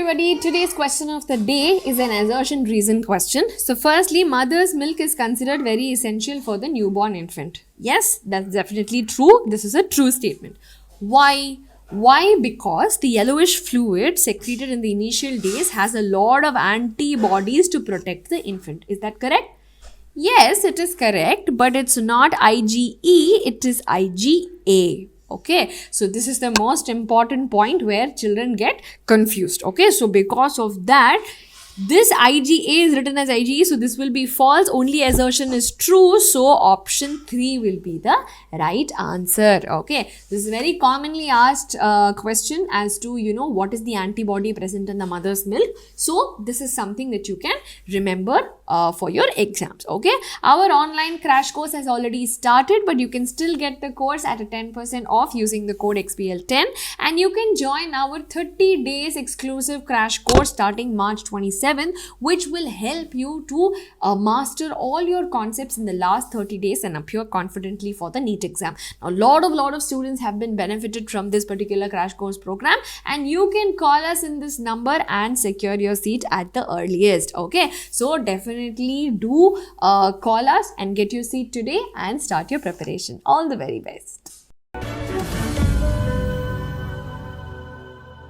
everybody, today's question of the day is an assertion reason question. So firstly, mother's milk is considered very essential for the newborn infant. Yes, that's definitely true. This is a true statement. Why? Why? Because the yellowish fluid secreted in the initial days has a lot of antibodies to protect the infant. Is that correct? Yes, it is correct, but it's not IgE, it is IgA. Okay, so this is the most important point where children get confused. Okay, so because of that, this IgA is written as IgE, so this will be false. Only assertion is true, so option 3 will be the right answer. Okay, this is very commonly asked question as to, what is the antibody present in the mother's milk. So this is something that you can remember for your exams. Okay, our online crash course has already started, but you can still get the course at a 10% off using the code XPL10, and you can join our 30 days exclusive crash course starting March 27, which will help you to master all your concepts in the last 30 days and appear confidently for the NEET exam. Now, a lot of students have been benefited from this particular crash course program, and you can call us in this number and secure your seat at the earliest. Okay, so definitely do call us and get your seat today and start your preparation. All the very best.